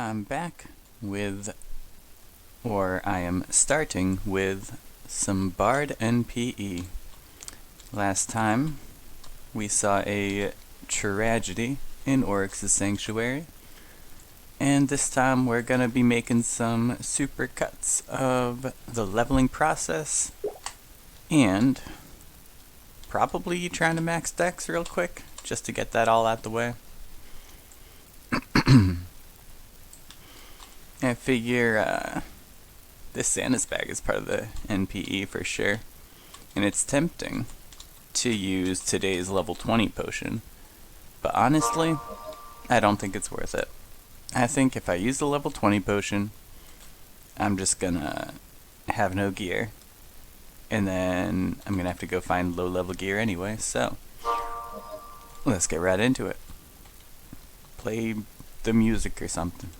I'm back with, or I am starting with, some Bard NPE. Last time, we saw a tragedy in Oryx's Sanctuary, and this time we're gonna be making some super cuts of the leveling process, and probably trying to max dex real quick, just to get that all out the way. I figure this Santa's bag is part of the NPE for sure, and it's tempting to use today's level 20 potion, but honestly, I don't think it's worth it. I think if I use the level 20 potion, I'm just gonna have no gear, and then I'm gonna have to go find low level gear anyway, so let's get right into it. Play the music or something.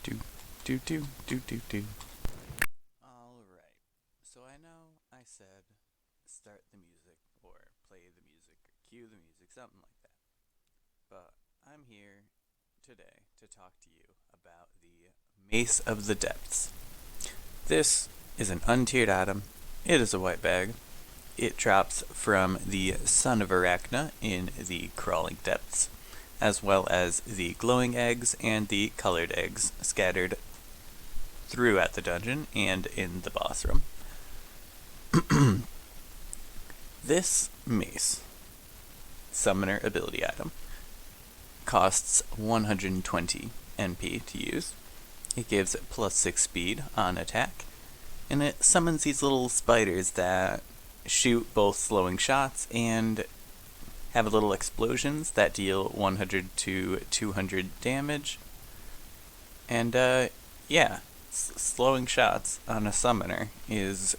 Do. Alright, so I know I said start the music, or play the music, or cue the music, something like that. But I'm here today to talk to you about the Mace of the Depths. This is an untiered item. It is a white bag. It drops from the Son of Arachna in the Crawling Depths, as well as the glowing eggs and the colored eggs scattered throughout the dungeon and in the boss room. This mace, summoner ability item, costs 120 NP to use. It gives plus 6 speed on attack, and it summons these little spiders that shoot both slowing shots and have little explosions that deal 100 to 200 damage. And yeah, slowing shots on a summoner is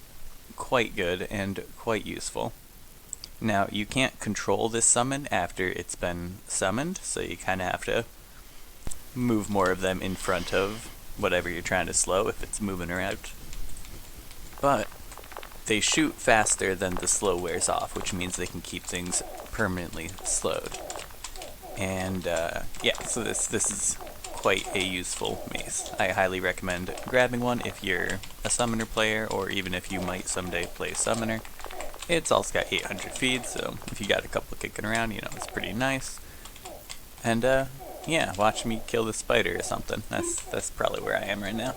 quite good and quite useful. Now, you can't control this summon after it's been summoned, so you kind of have to move more of them in front of whatever you're trying to slow if it's moving around. But they shoot faster than the slow wears off, which means they can keep things permanently slowed. And yeah, so this is quite a useful mace. I highly recommend grabbing one if you're a summoner player, or even if you might someday play summoner. It's also got 800 feet, so if you got a couple kicking around, you know, it's pretty nice. And yeah, watch me kill the spider or something. That's probably where I am right now.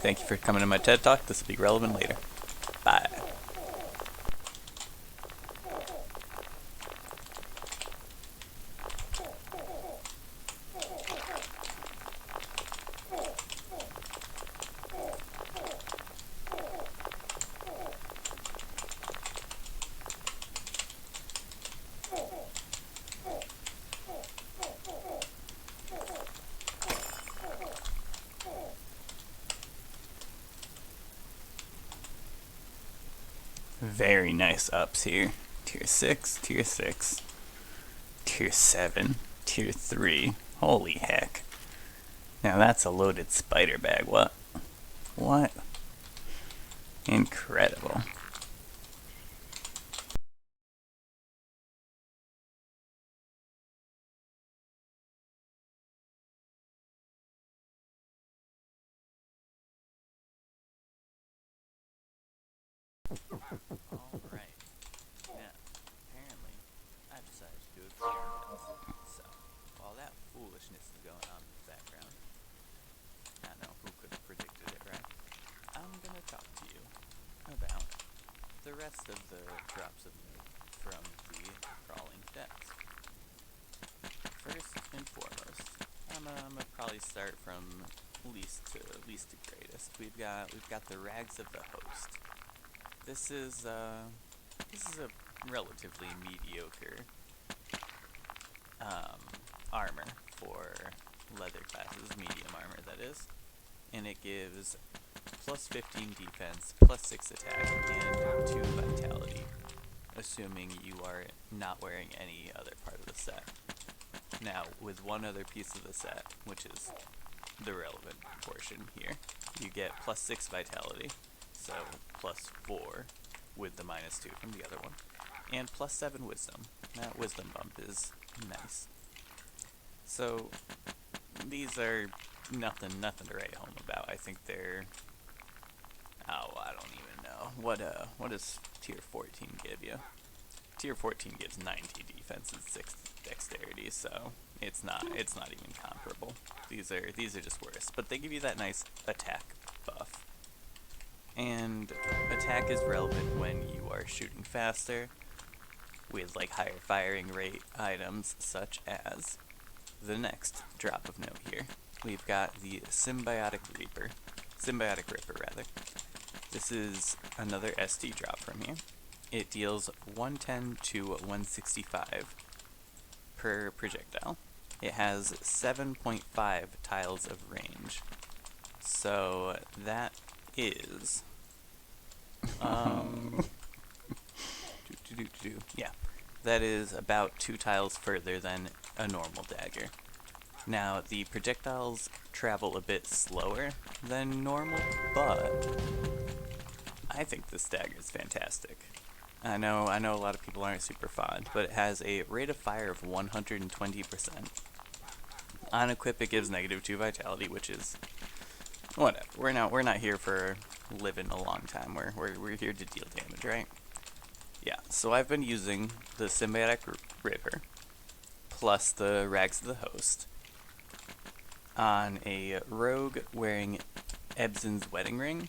Thank you for coming to my TED Talk. This will be relevant later. Bye. Very nice ups here. Tier 6, Tier 6, Tier 7, Tier 3. Holy heck. Now that's a loaded spider bag. What? What? Incredible. Alright. Now, apparently, I've decided to do experiments. So, while that foolishness is going on in the background, I don't know who could have predicted it, right? I'm gonna talk to you about the rest of the drops of note from the Crawling Depths. First and foremost, I'm gonna probably start from least to greatest. We've got the Rags of the Host. This is a relatively mediocre armor for leather classes, medium armor that is, and it gives plus 15 defense, plus 6 attack, and 2 vitality, assuming you are not wearing any other part of the set. Now, with one other piece of the set, which is the relevant portion here, you get plus 6 vitality, so plus 4 with the minus 2 from the other one, and plus 7 wisdom. That wisdom bump is nice. So these are nothing to write home about. I think they're, oh, I don't even know. What does tier 14 give you? Tier 14 gives 90 defense and 6 dexterity, so it's not even comparable. These are just worse, but they give you that nice attack buff. And attack is relevant when you are shooting faster with like higher firing rate items, such as the next drop of note here. We've got the Symbiotic Ripper rather. This is another SD drop from here. It deals 110 to 165 per projectile. It has 7.5 tiles of range. So that is yeah, that is about 2 tiles further than a normal dagger. Now, the projectiles travel a bit slower than normal, but I think this dagger is fantastic. I know a lot of people aren't super fond, but it has a rate of fire of 120%. On equip, it gives -2 vitality, which is whatever. We're not here for living a long time. We're here to deal damage, right? Yeah. So I've been using the Symbiotic Ripper plus the Rags of the Host on a rogue wearing Ebsen's Wedding Ring,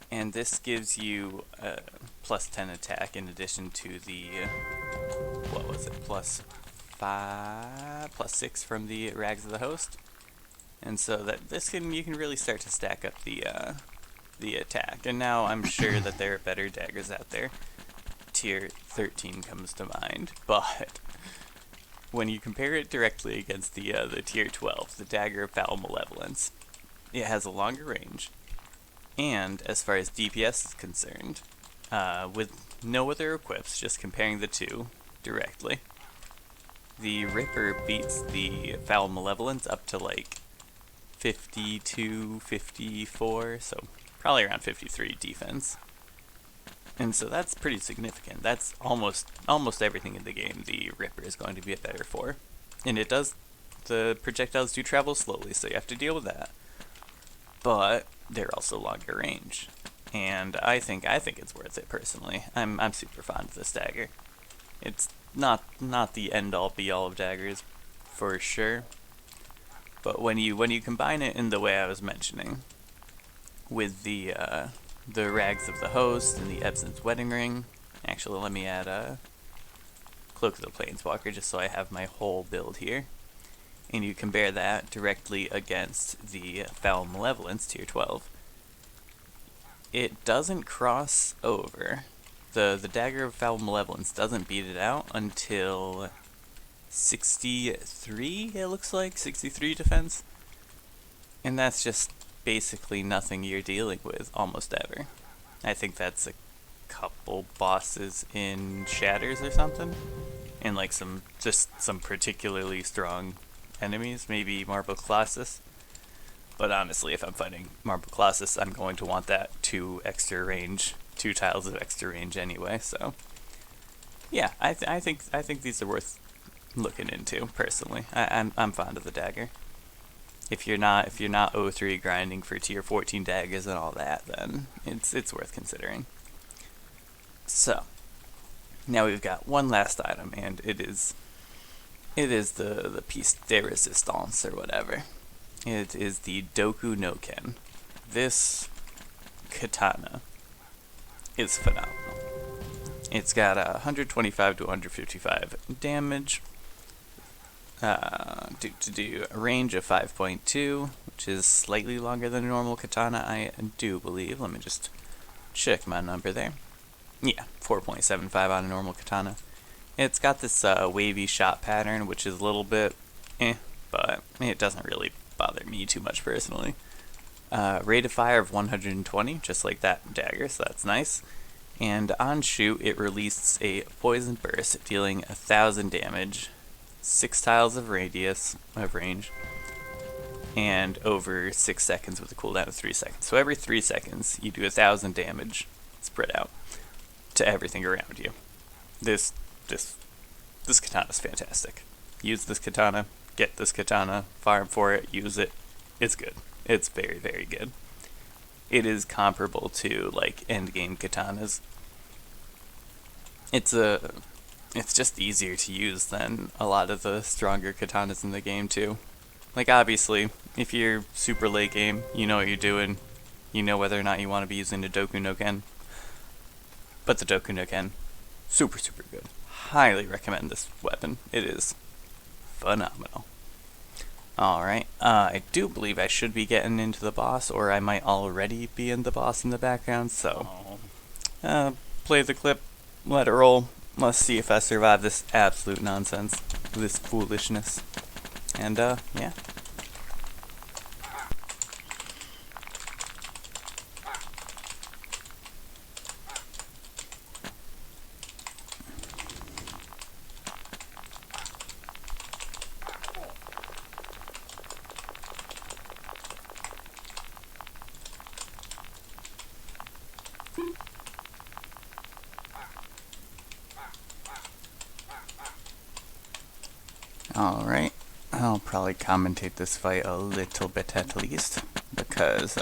and this gives you a plus 10 attack in addition to the plus 6 from the Rags of the Host, and so that you can really start to stack up the attack. And now I'm sure that there are better daggers out there. Tier 13 comes to mind, but when you compare it directly against the tier 12, the Dagger of Foul Malevolence, it has a longer range, and as far as DPS is concerned, with no other equips, just comparing the two directly, the Ripper beats the Foul Malevolence up to like 52, 54, so probably around 53 defense. And so that's pretty significant. That's almost everything in the game the Ripper is going to be better for. And the projectiles do travel slowly, so you have to deal with that. But they're also longer range. And I think it's worth it personally. I'm super fond of this dagger. It's not the end all be all of daggers, for sure. But when you combine it in the way I was mentioning, with the Rags of the Host and the Ebsen's Wedding Ring. Actually, let me add a Cloak of the Planeswalker just so I have my whole build here. And you compare that directly against the Foul Malevolence tier 12. It doesn't cross over. The Dagger of Foul Malevolence doesn't beat it out until 63, it looks like, 63 defense. And that's just basically nothing you're dealing with almost ever. I think that's a couple bosses in Shatters or something, and like some particularly strong enemies, maybe Marble Colossus. But honestly, if I'm fighting Marble Colossus, I'm going to want that 2 tiles of extra range anyway. So yeah, I think these are worth looking into personally. I'm fond of the dagger. If you're not O3 grinding for tier 14 daggers and all that, then it's worth considering. So now we've got one last item, and it is the piece de resistance or whatever. It is the Doku no Ken. This katana is phenomenal. It's got 125 to 155 damage. Do a range of 5.2, which is slightly longer than a normal katana, I do believe. Let me just check my number there. Yeah, 4.75 on a normal katana. It's got this wavy shot pattern, which is a little bit but it doesn't really bother me too much personally. Rate of fire of 120, just like that dagger, so that's nice. And on shoot, it releases a poison burst, dealing 1,000 damage, 6 tiles of range, and over 6 seconds with a cooldown of 3 seconds. So every 3 seconds, you do 1,000 damage spread out to everything around you. This katana is fantastic. Use this katana get this katana, farm for it, use it. It's good. It's very, very good. It is comparable to like endgame katanas. It's just easier to use than a lot of the stronger katanas in the game too. Like obviously, if you're super late game, you know what you're doing. You know whether or not you want to be using the Doku no Ken. But the Doku no Ken, super, super good. Highly recommend this weapon. It is phenomenal. Alright, I do believe I should be getting into the boss, or I might already be in the boss in the background, so play the clip, let it roll. Let's see if I survive this absolute nonsense, this foolishness. And, yeah. Alright, I'll probably commentate this fight a little bit at least, because,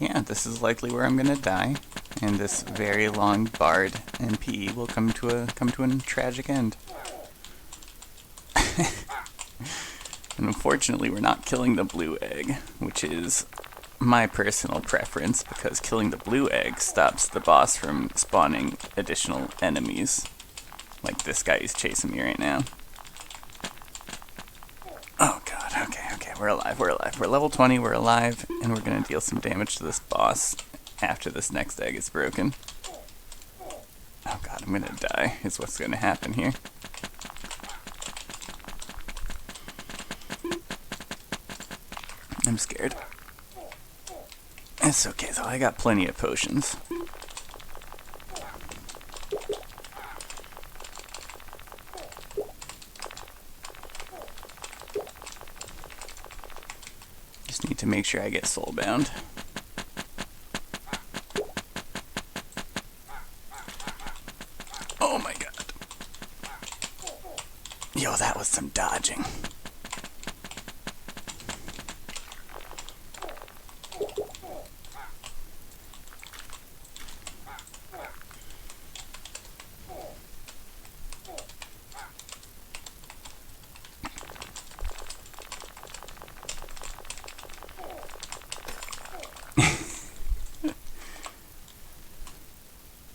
yeah, this is likely where I'm gonna die, and this very long bard MP will come to a tragic end. And unfortunately, we're not killing the blue egg, which is my personal preference, because killing the blue egg stops the boss from spawning additional enemies. Like this guy who's chasing me right now. Oh god, okay, we're alive. We're level 20, we're alive, and we're gonna deal some damage to this boss after this next egg is broken. Oh god, I'm gonna die, is what's gonna happen here. I'm scared. It's okay though, I got plenty of potions. Just need to make sure I get soulbound. Oh my god. Yo, that was some dodging.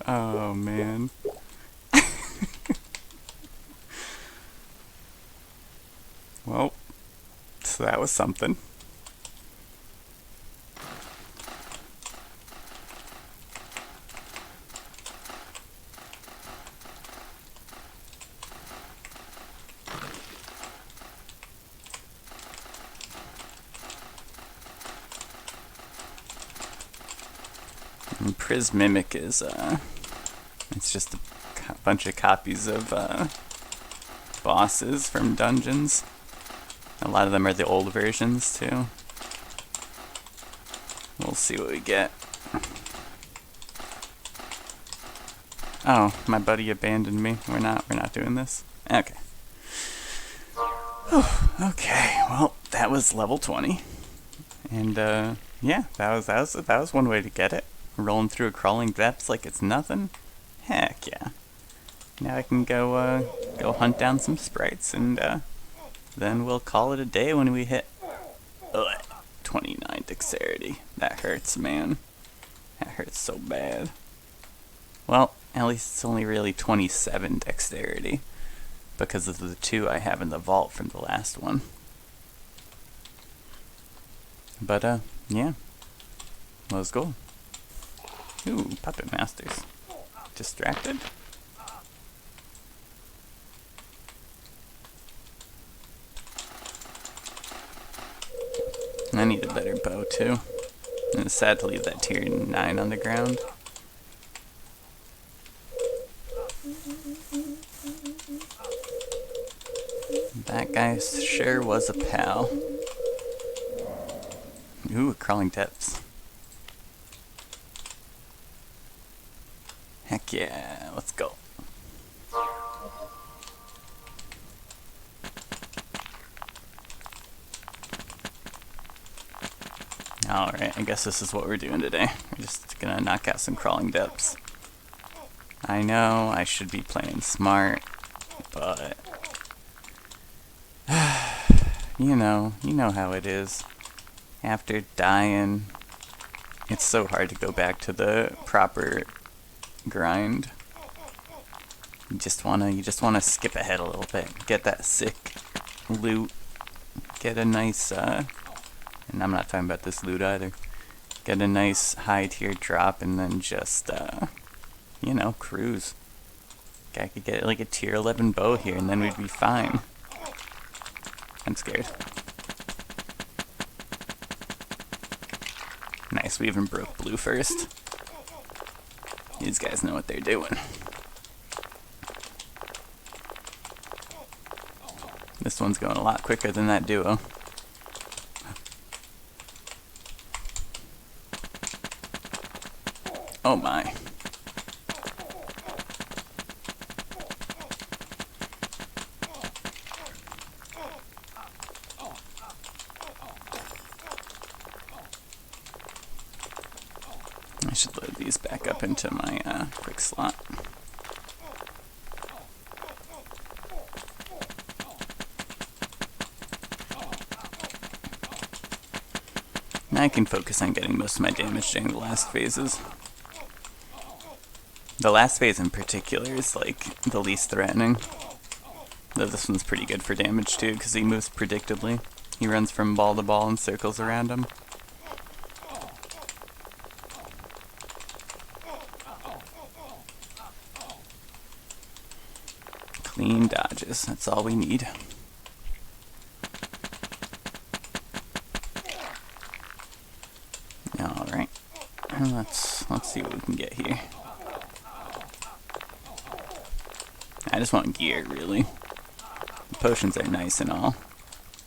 Oh man. Well, so that was something. And Prismimic is, it's just a bunch of copies of, bosses from dungeons. A lot of them are the old versions, too. We'll see what we get. Oh, my buddy abandoned me. We're not doing this. Okay. Whew, okay, well, that was level 20. And, yeah, that was one way to get it. Rolling through a crawling depths like it's nothing. Heck yeah. Now I can go hunt down some sprites, and then we'll call it a day when we hit 29 dexterity. That hurts, man. That hurts so bad. Well, at least it's only really 27 dexterity, because of the 2 I have in the vault from the last one. But, yeah. Let's go. Ooh, Puppet Masters. Distracted? I need a better bow too. And it's sad to leave that tier 9 on the ground. That guy sure was a pal. Ooh, crawling depths. Heck yeah, let's go. Alright, I guess this is what we're doing today. We're just gonna knock out some crawling depths. I know I should be playing smart, but you know how it is. After dying, it's so hard to go back to the proper grind. You just wanna skip ahead a little bit, get that sick loot, get a nice and I'm not talking about this loot either. Get a nice high tier drop and then just cruise. I could get like a tier 11 bow here and then we'd be fine. I'm scared. Nice, we even broke blue first. These guys know what they're doing. This one's going a lot quicker than that duo. Oh my. I should load these back up into my quick slot. Now I can focus on getting most of my damage during the last phases. The last phase in particular is like the least threatening. Though this one's pretty good for damage too, because he moves predictably. He runs from ball to ball and circles around him. Clean dodges, that's all we need. Alright, let's see what we can get here. I just want gear, really. The potions are nice and all.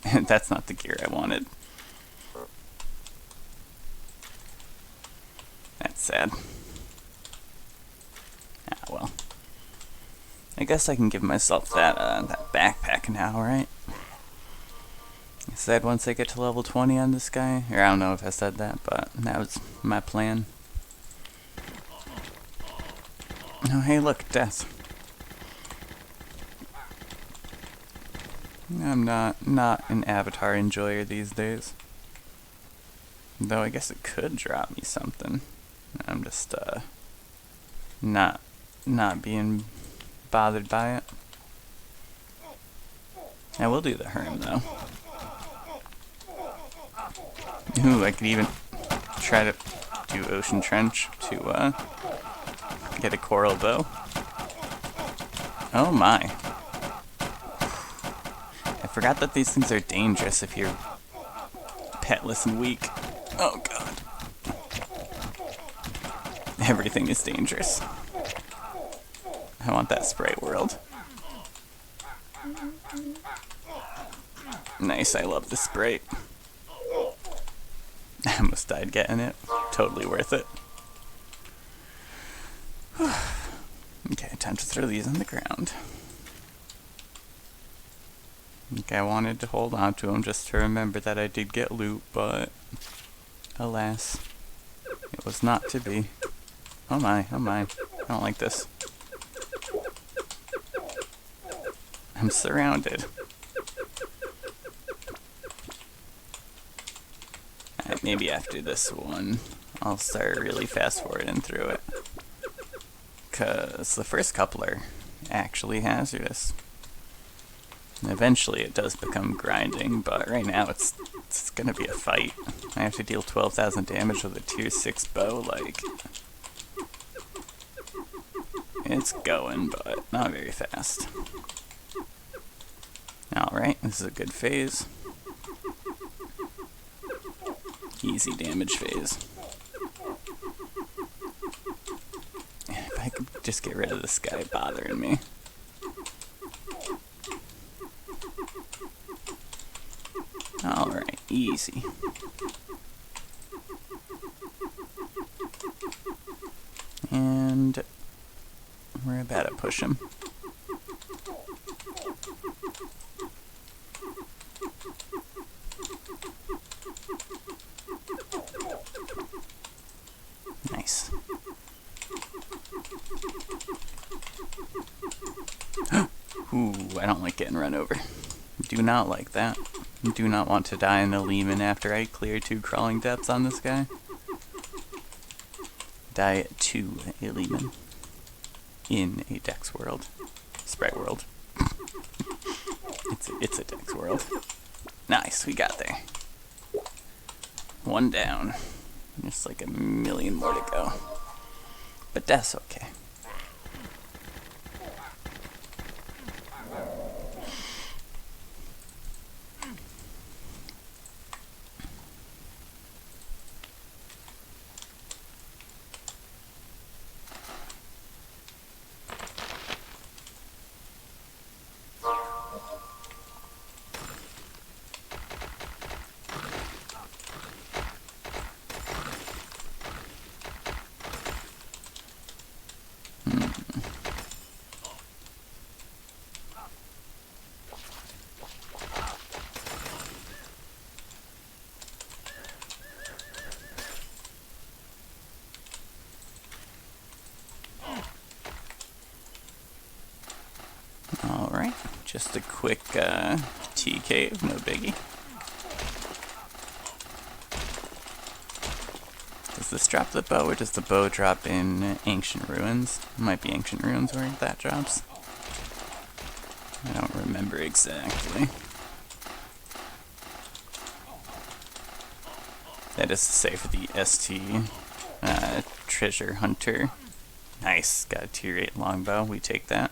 That's not the gear I wanted. That's sad. Ah, well. I guess I can give myself that backpack now, right? I said once I get to level 20 on this guy, or I don't know if I said that, but that was my plan. Oh, hey, look, death. I'm not an Avatar enjoyer these days. Though I guess it could drop me something. I'm just not being bothered by it. I will do the Herm though. Ooh, I could even try to do Ocean Trench to get a coral bow. Oh my. I forgot that these things are dangerous if you're petless and weak. Oh god. Everything is dangerous. I want that Sprite world. Nice, I love the Sprite. I almost died getting it. Totally worth it. Okay, time to throw these on the ground. Okay, I wanted to hold on to them just to remember that I did get loot, but alas, it was not to be. Oh my, I don't like this. I'm surrounded. Alright, maybe after this one, I'll start really fast forwarding through it. 'Cause the first couple are actually hazardous. And eventually it does become grinding, but right now it's gonna be a fight. I have to deal 12,000 damage with a tier 6 bow, like... It's going, but not very fast. Alright, this is a good phase. Easy damage phase. If I could just get rid of this guy bothering me. Alright, easy. And we're about to push him. Ooh, I don't like getting run over. Do not like that. Do not want to die in a Lehman after I clear 2 crawling depths on this guy. Die to a Lehman. In a Dex world. Sprite world. It's a Dex world. Nice, we got there. 1 down. Just like a million more to go. But that's okay. Alright, just a quick T cave, no biggie. Does this drop the bow, or does the bow drop in Ancient Ruins? It might be Ancient Ruins where that drops. I don't remember exactly. That is to say for the ST Treasure Hunter. Nice, got a tier 8 longbow, we take that.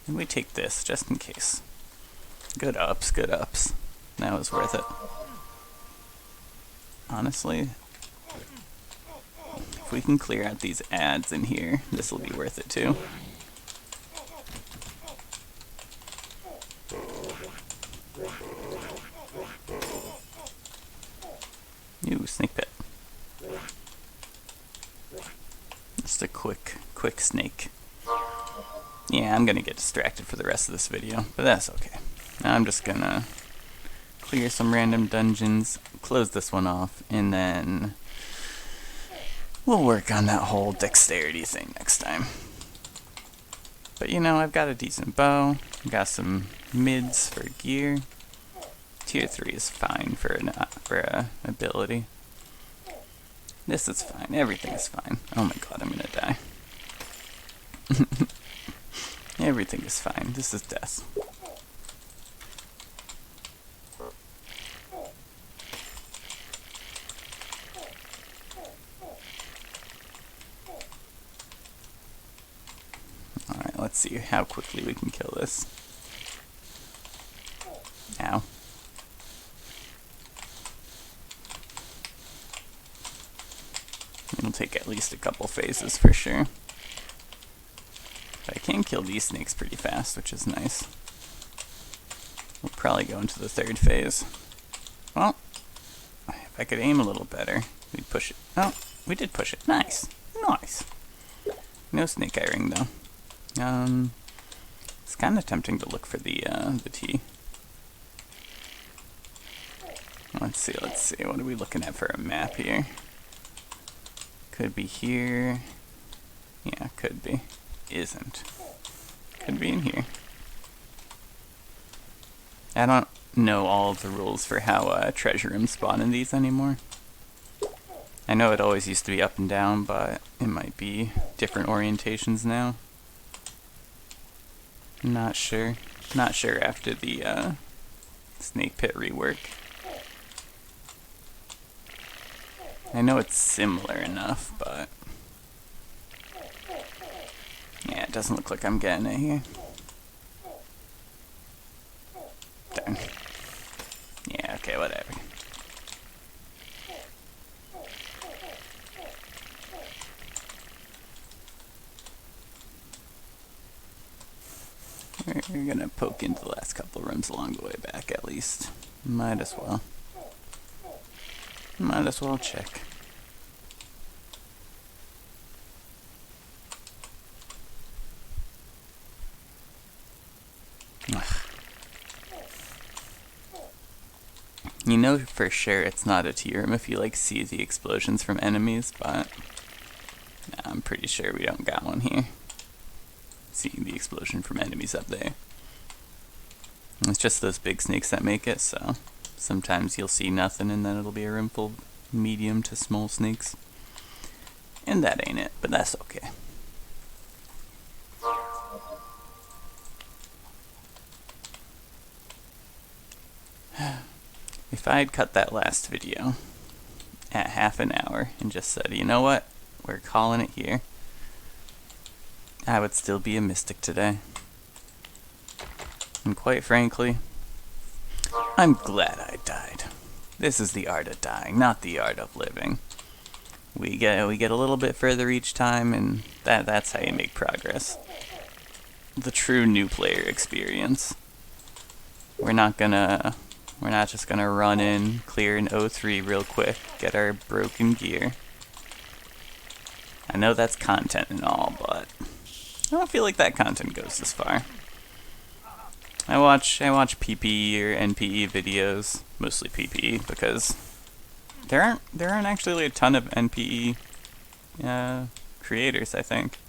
And we take this, just in case. Good ups, good ups. That was worth it. Honestly, if we can clear out these ads in here, this will be worth it too. Ooh, snake pit. Just a quick snake. Yeah, I'm gonna get distracted for the rest of this video, but that's okay. Now I'm just gonna clear some random dungeons, close this one off, and then we'll work on that whole dexterity thing next time. But you know, I've got a decent bow, got some mids for gear. Tier 3 is fine for an ability. This is fine, everything is fine. Oh my god, I'm gonna die. Everything is fine, this is death. Alright, let's see how quickly we can kill this. Ow. It'll take at least a couple phases for sure. But I can kill these snakes pretty fast, which is nice. We'll probably go into the 3rd phase. Well, if I could aim a little better, we'd push it. Oh, we did push it. Nice. Nice. No snake eye ring, though. It's kind of tempting to look for the T. Let's see. What are we looking at for a map here? Could be here. Yeah, could be. Isn't. Could be in here. I don't know all of the rules for how treasure rooms spawn in these anymore. I know it always used to be up and down, but it might be different orientations now. Not sure. Not sure after the snake pit rework. I know it's similar enough, but yeah, it doesn't look like I'm getting it here. Darn. Yeah, okay, whatever. We're gonna poke into the last couple rooms along the way back at least. Might as well. Might as well check. Ugh. You know for sure it's not a T room if you like see the explosions from enemies, but I'm pretty sure we don't got one here. See the explosion from enemies up there. It's just those big snakes that make it, so sometimes you'll see nothing and then it'll be a room full of medium to small snakes. And that ain't it, but that's okay. If I had cut that last video at half an hour and just said, you know what, we're calling it here, I would still be a mystic today. And quite frankly, I'm glad I died. This is the art of dying, not the art of living. We get a little bit further each time, and that's how you make progress. The true new player experience. We're not just gonna run in, clear an 03 real quick, get our broken gear. I know that's content and all, but I don't feel like that content goes this far. I watch PPE or NPE videos, mostly PPE, because there aren't actually a ton of NPE creators, I think.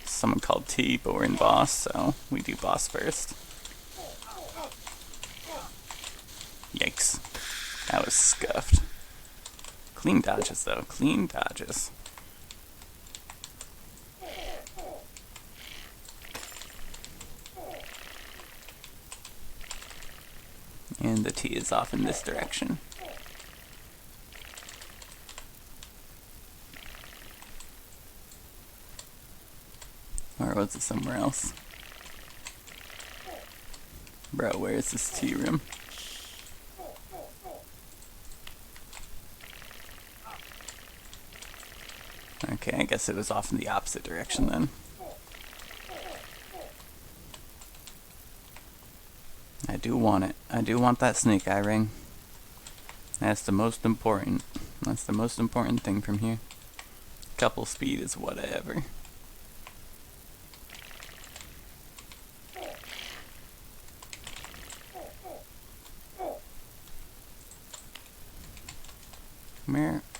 Someone called T, but we're in boss, so we do boss first. Yikes. That was scuffed. Clean dodges, though. Clean dodges. And the T is off in this direction. Or was it somewhere else? Bro, where is this T room? Okay, I guess it was off in the opposite direction then. I do want it. I do want that snake eye ring. That's the most important. That's the most important thing from here. Couple speed is whatever.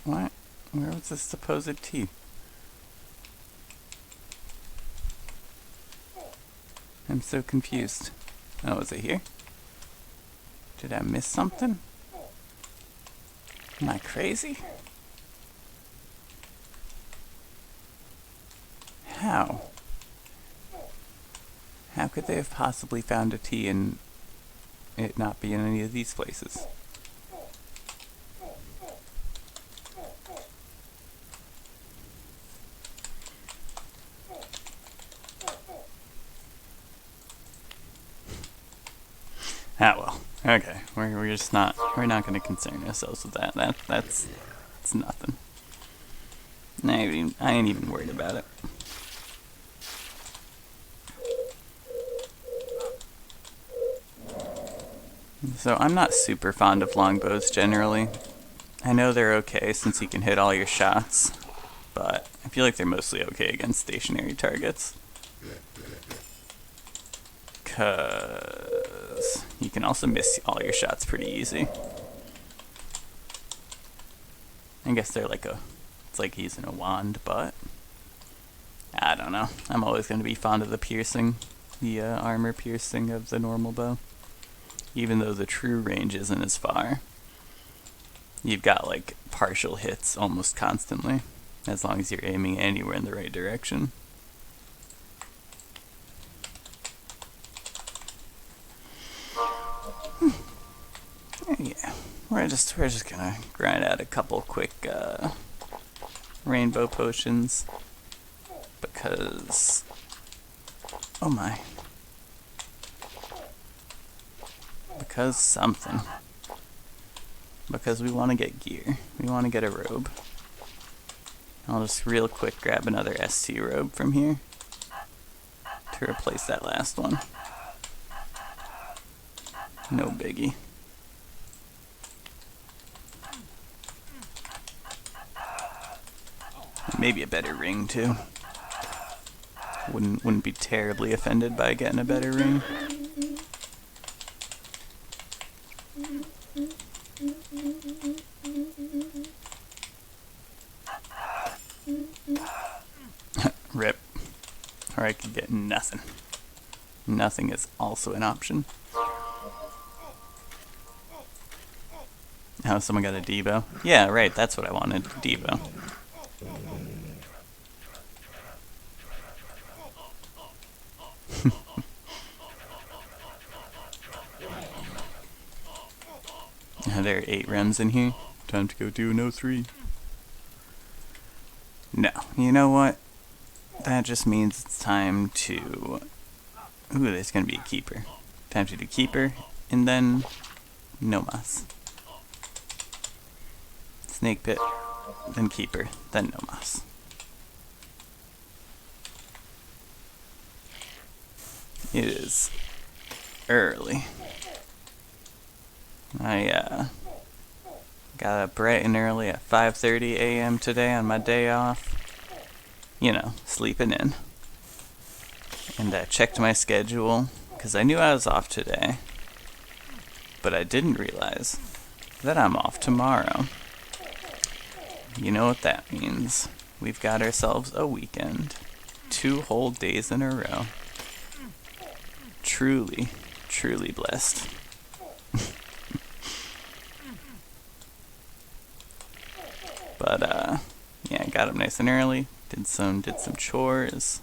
What? Where was this supposed T? I'm so confused. Oh, is it here? Did I miss something? Am I crazy? How? How could they have possibly found a T and it not be in any of these places? Ah well, okay. We're just not gonna concern ourselves with that. That's nothing. I ain't even worried about it. So I'm not super fond of longbows generally. I know they're okay since you can hit all your shots, but I feel like they're mostly okay against stationary targets. 'Cause you can also miss all your shots pretty easy. I guess they're it's like using a wand, but I don't know. I'm always going to be fond of the piercing, the armor piercing of the normal bow. Even though the true range isn't as far. You've got like partial hits almost constantly, as long as you're aiming anywhere in the right direction. Yeah, we're just gonna grind out a couple quick rainbow potions because oh my, because something, because we want to get gear, we want to get a robe. I'll just real quick grab another ST robe from here to replace that last one. No biggie. Maybe a better ring too. Wouldn't be terribly offended by getting a better ring. Rip. Or I could get nothing. Nothing is also an option. Oh, someone got a Debo? Yeah, right, that's what I wanted, Debo. There are 8 rems in here. Time to go do an 03. No, you know what? That just means it's time to... Ooh, there's gonna be a keeper. Time to do keeper, and then no mas. Snake pit, then keeper, then no mas. It is early. I got up bright and early at 5:30 a.m. today on my day off. You know, sleeping in. And I checked my schedule, because I knew I was off today. But I didn't realize that I'm off tomorrow. You know what that means. We've got ourselves a weekend. 2 whole days in a row. Truly, truly blessed. But, yeah, I got up nice and early, did some chores,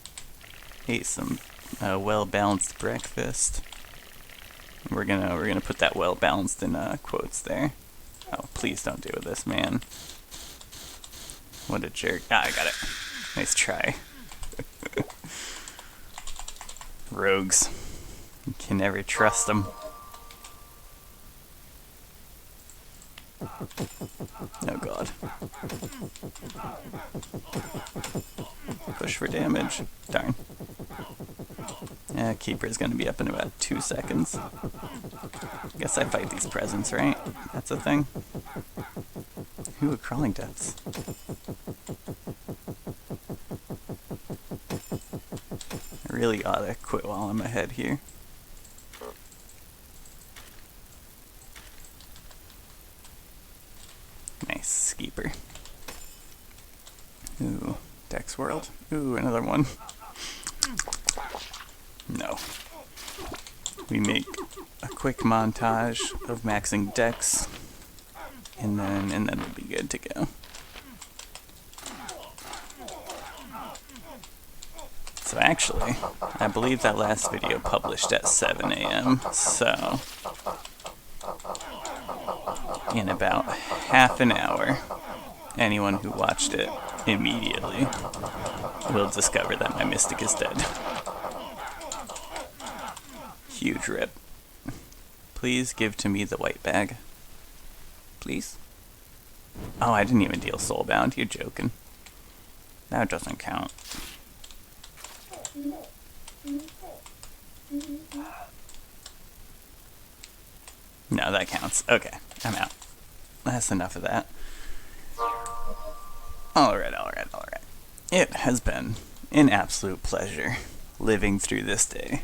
ate some well-balanced breakfast. We're gonna put that well-balanced in quotes there. Oh, please don't do this, man. What a jerk. Ah, I got it. Nice try. Rogues. You can never trust them. Oh god. Push for damage. Darn. Yeah, Keeper's gonna be up in about 2 seconds. Guess I fight these presents, right? That's a thing. Ooh, crawling depths. I really oughta quit while I'm ahead here. Nice, Skeeper. Ooh, Dex World. Ooh, another one. No. We make a quick montage of maxing Dex, and then we'll be good to go. So actually, I believe that last video published at 7 a.m., so in about half an hour, anyone who watched it immediately will discover that my Mystic is dead. Huge rip. Please give to me the white bag. Please? Oh, I didn't even deal Soulbound. You're joking. That doesn't count. No, that counts. Okay, I'm out. That's enough of that. Alright. It has been an absolute pleasure living through this day.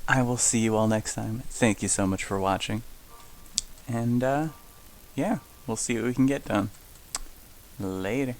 I will see you all next time. Thank you so much for watching. And, yeah, we'll see what we can get done. Later.